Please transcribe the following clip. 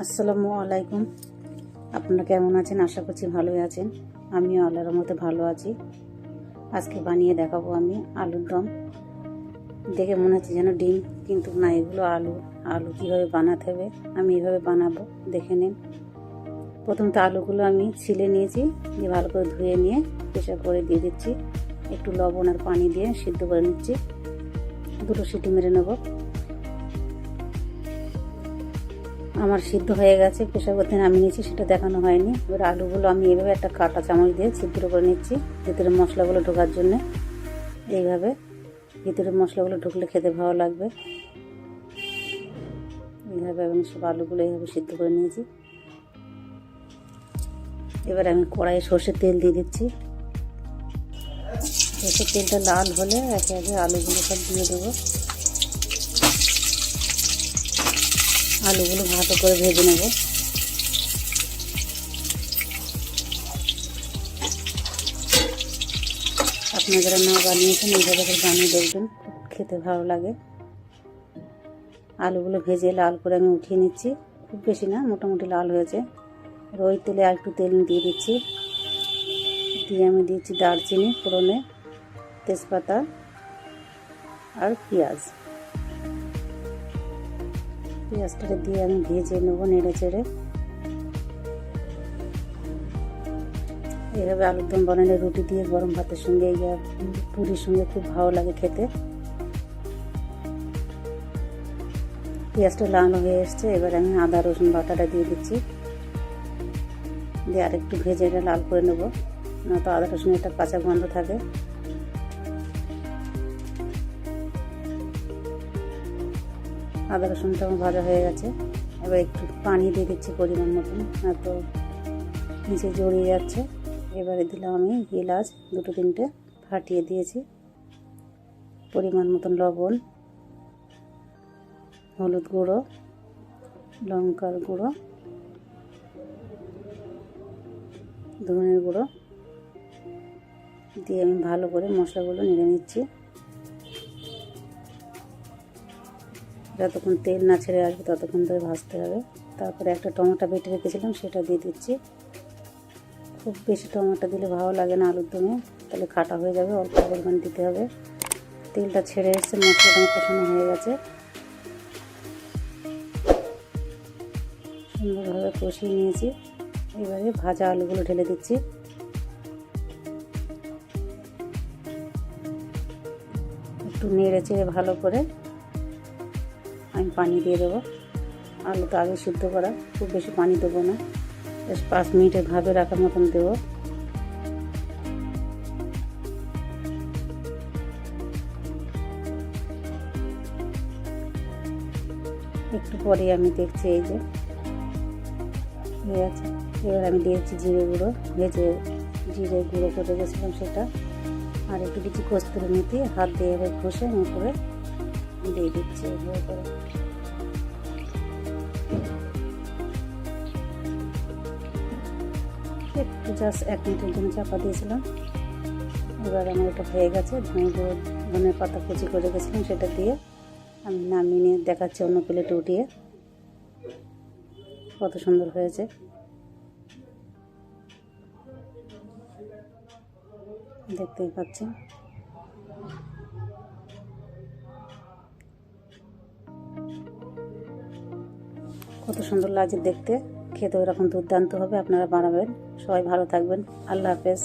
আসসালামু আলাইকুম। আপনারা কেমন আছেন? আশা করছি ভালোই আছেন। আমিও আল্লাহর রহমতে ভালো আছি। আজকে বানিয়ে দেখাবো আমি আলুর দম। দেখে মনে হচ্ছে যেন ডিম, কিন্তু না, এগুলো আলু। আলু কীভাবে বানাতে হবে আমি এইভাবে বানাবো, দেখে নিন। প্রথম তো আলুগুলো আমি ছিলে নিয়েছি, দিয়ে ভালো করে ধুয়ে নিয়ে প্রেসার করে দিয়ে দিচ্ছি। একটু লবণ আর পানি দিয়ে সিদ্ধ করে নিচ্ছি। 2 সিটি মেরে নেব। আমার সিদ্ধ হয়ে গেছে, প্রেসার করতে নামিয়ে নিয়েছি, সেটা দেখানো হয়নি। এবার আলুগুলো আমি এইভাবে একটা কাঁটা চামচ দিয়ে ছিদ্র করে নিচ্ছি ভিতরে মশলাগুলো ঢোকার জন্য। এইভাবে ভিতরে মশলাগুলো ঢুকলে খেতে ভালো লাগবে। এইভাবে আমি সব আলুগুলো এইভাবে সিদ্ধ করে নিয়েছি। এবার আমি কড়াইয়ে সর্ষের তেল দিয়ে দিচ্ছি। সর্ষের তেলটা লাল হলে একে একে আলুগুলো সব দিয়ে দেবো। আলুগুলো ভালো করে ভেজে নেব। আপনারা যারা না বানিয়েছেন এইভাবে বানিয়ে দেখবেন, খেতে ভালো লাগে। আলুগুলো ভেজে লাল করে আমি উঠিয়ে নিচ্ছি, খুব বেশি না, মোটামুটি লাল হয়েছে। ওই তেলে আর একটু তেল দিয়ে দিচ্ছি, দিয়ে আমি দিচ্ছি দারচিনি ফোড়নে, তেজপাতা আর পেঁয়াজটাকে দিয়ে আমি ভেজে নেবো নেড়ে চেড়ে। এইভাবে আলুর দম বানালে রুটি দিয়ে, গরম ভাতের সঙ্গে, পুরির সঙ্গে খুব ভালো লাগে খেতে। পেঁয়াজটা লাল হয়ে এসছে, এবার আমি আদা রসুন বাটাটা দিয়ে দিচ্ছি, দিয়ে আরেকটু ভেজে এটা লাল করে নেবো, না তো আদা রসুন একটা কাঁচা গন্ধ থাকে। আদা রসুনটা আমার ভাজা হয়ে গেছে। এবার একটু পানি দিয়ে দিচ্ছি পরিমাণ মতন, না তো নিচে জড়িয়ে যাচ্ছে। এবারে দিলাম আমি এলাচ 2-3টে ফাটিয়ে দিয়েছি, পরিমাণ মতন লবণ, হলুদ গুঁড়ো, লঙ্কার গুঁড়ো, ধনের গুঁড়ো দিয়ে আমি ভালো করে মশলাগুলো নেড়ে নিচ্ছি। যতক্ষণ তেল না ছেড়ে আসবে ততক্ষণ ধরে ভাজতে হবে। তারপরে একটা টমেটো বেটে রেখেছিলাম, সেটা দিয়ে দিচ্ছি। খুব বেশি টমেটো দিলে ভালো লাগে না আলুর দমে, তাহলে খাটা হয়ে যাবে, অল্প পরিমাণ দিতে হবে। তেলটা ছেড়ে এসছে, মশলাটা কষানো হয়ে গেছে। সুন্দরভাবে কষিয়ে নিয়েছি। এবারে ভাজা আলুগুলো ঢেলে দিচ্ছি। একটু নেড়ে চেড়ে ভালো করে আমি পানি দিয়ে দেবো। আলু তো আগে সিদ্ধ করা, খুব বেশি পানি দেবো না, বেশ 5 মিনিটের ভাবে রাখার মতন দেবো। একটু পরে আমি দেখছি এই যে হয়ে আছে। এবার আমি দিয়েছি জিরে গুঁড়ো, ভেজে জিরে গুঁড়ো করে গেছিলাম সেটা, আর একটু কিছু কস্তুরি মেথি হাত দিয়ে এবার ঘষে করে দিয়ে দিচ্ছি এভাবে করে। একটু জাস্ট 1 মিনিটের জন্য চাপা দিয়েছিলাম। এবার আমার এটা হয়ে গেছে। ধনের পাতা কুচি করে গেছিলাম, সেটা দিয়ে আমি নামিয়ে নিয়ে দেখাচ্ছি অন্য প্লেটে উঠিয়ে। কত সুন্দর হয়েছে দেখতেই পাচ্ছেন। কত সুন্দর লাগছে দেখতে, খেতে ওইরকম দুর্দান্ত হবে। আপনারা বানাবেন। সবাই ভালো থাকবেন। আল্লাহ হাফেজ।